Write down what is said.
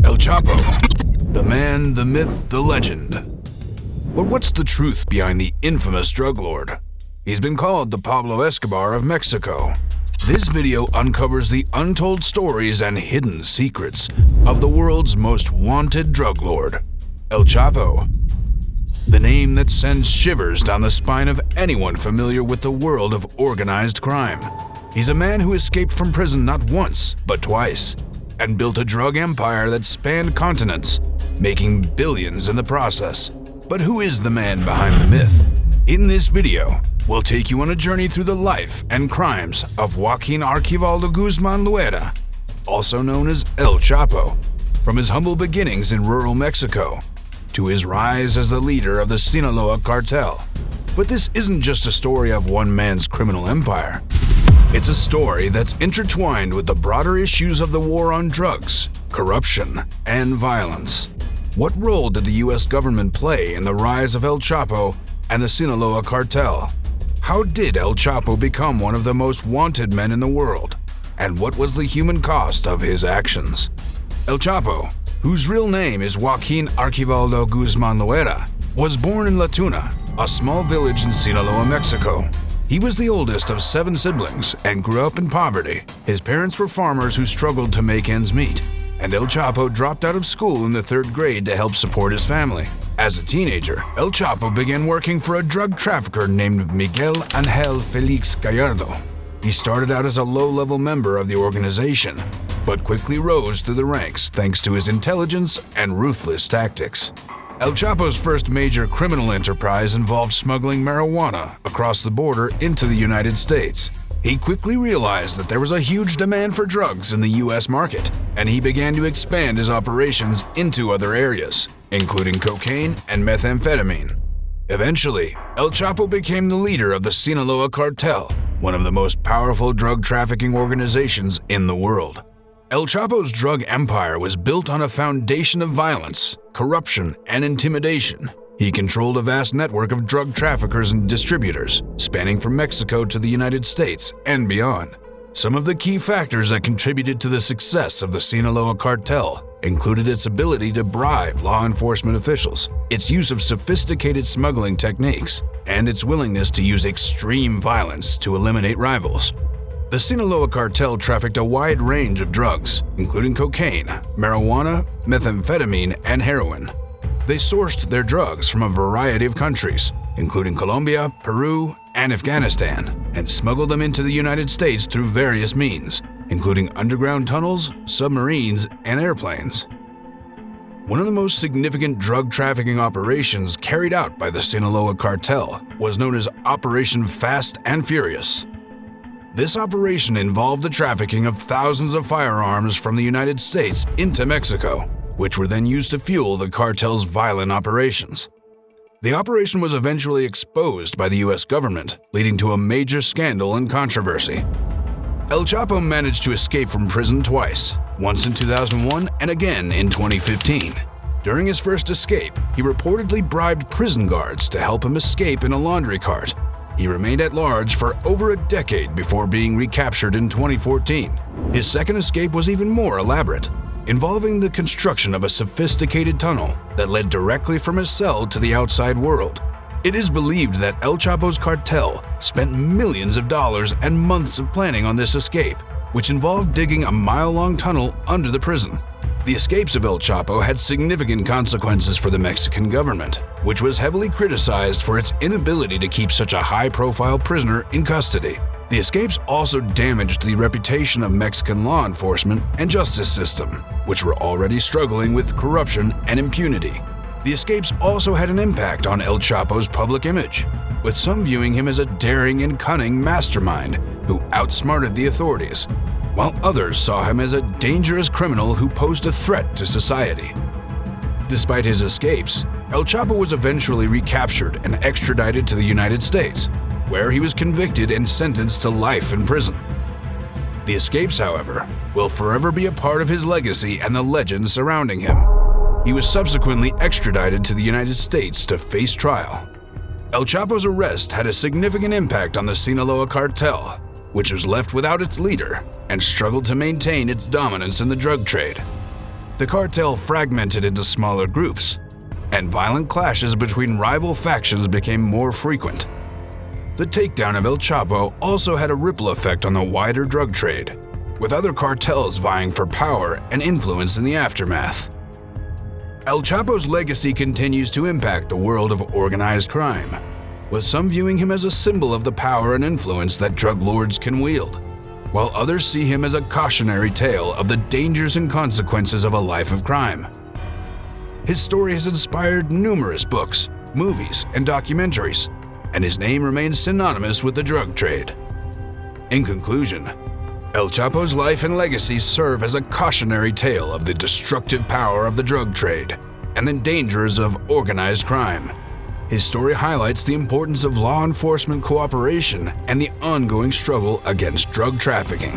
El Chapo, the man, the myth, the legend. But what's the truth behind the infamous drug lord? He's been called the Pablo Escobar of Mexico. This video uncovers the untold stories and hidden secrets of the world's most wanted drug lord, El Chapo. The name that sends shivers down the spine of anyone familiar with the world of organized crime. He's a man who escaped from prison not once, but twice, and built a drug empire that spanned continents, making billions in the process. But who is the man behind the myth? In this video, we'll take you on a journey through the life and crimes of Joaquín Archivaldo Guzmán Loera, also known as El Chapo, from his humble beginnings in rural Mexico to his rise as the leader of the Sinaloa Cartel. But this isn't just a story of one man's criminal empire. It's a story that's intertwined with the broader issues of the war on drugs, corruption, and violence. What role did the US government play in the rise of El Chapo and the Sinaloa Cartel? How did El Chapo become one of the most wanted men in the world? And what was the human cost of his actions? El Chapo, whose real name is Joaquín Archivaldo Guzmán Loera, was born in La Tuna, a small village in Sinaloa, Mexico. He was the oldest of 7 siblings and grew up in poverty. His parents were farmers who struggled to make ends meet, and El Chapo dropped out of school in the 3rd grade to help support his family. As a teenager, El Chapo began working for a drug trafficker named Miguel Ángel Félix Gallardo. He started out as a low-level member of the organization, but quickly rose through the ranks thanks to his intelligence and ruthless tactics. El Chapo's first major criminal enterprise involved smuggling marijuana across the border into the United States. He quickly realized that there was a huge demand for drugs in the US market, and he began to expand his operations into other areas, including cocaine and methamphetamine. Eventually, El Chapo became the leader of the Sinaloa Cartel, one of the most powerful drug trafficking organizations in the world. El Chapo's drug empire was built on a foundation of violence, corruption, and intimidation. He controlled a vast network of drug traffickers and distributors, spanning from Mexico to the United States and beyond. Some of the key factors that contributed to the success of the Sinaloa Cartel included its ability to bribe law enforcement officials, its use of sophisticated smuggling techniques, and its willingness to use extreme violence to eliminate rivals. The Sinaloa Cartel trafficked a wide range of drugs, including cocaine, marijuana, methamphetamine, and heroin. They sourced their drugs from a variety of countries, including Colombia, Peru, and Afghanistan, and smuggled them into the United States through various means, including underground tunnels, submarines, and airplanes. One of the most significant drug trafficking operations carried out by the Sinaloa Cartel was known as Operation Fast and Furious. This operation involved the trafficking of thousands of firearms from the United States into Mexico, which were then used to fuel the cartel's violent operations. The operation was eventually exposed by the US government, leading to a major scandal and controversy. El Chapo managed to escape from prison twice, once in 2001 and again in 2015. During his first escape, he reportedly bribed prison guards to help him escape in a laundry cart. He remained at large for over a decade before being recaptured in 2014. His second escape was even more elaborate, involving the construction of a sophisticated tunnel that led directly from his cell to the outside world. It is believed that El Chapo's cartel spent millions of dollars and months of planning on this escape, which involved digging a mile-long tunnel under the prison. The escapes of El Chapo had significant consequences for the Mexican government, which was heavily criticized for its inability to keep such a high-profile prisoner in custody. The escapes also damaged the reputation of Mexican law enforcement and justice system, which were already struggling with corruption and impunity. The escapes also had an impact on El Chapo's public image, with some viewing him as a daring and cunning mastermind who outsmarted the authorities, while others saw him as a dangerous criminal who posed a threat to society. Despite his escapes, El Chapo was eventually recaptured and extradited to the United States, where he was convicted and sentenced to life in prison. The escapes, however, will forever be a part of his legacy and the legend surrounding him. He was subsequently extradited to the United States to face trial. El Chapo's arrest had a significant impact on the Sinaloa Cartel, which was left without its leader and struggled to maintain its dominance in the drug trade. The cartel fragmented into smaller groups, and violent clashes between rival factions became more frequent. The takedown of El Chapo also had a ripple effect on the wider drug trade, with other cartels vying for power and influence in the aftermath. El Chapo's legacy continues to impact the world of organized crime, with some viewing him as a symbol of the power and influence that drug lords can wield, while others see him as a cautionary tale of the dangers and consequences of a life of crime. His story has inspired numerous books, movies, and documentaries, and his name remains synonymous with the drug trade. In conclusion, El Chapo's life and legacy serve as a cautionary tale of the destructive power of the drug trade and the dangers of organized crime. His story highlights the importance of law enforcement cooperation and the ongoing struggle against drug trafficking.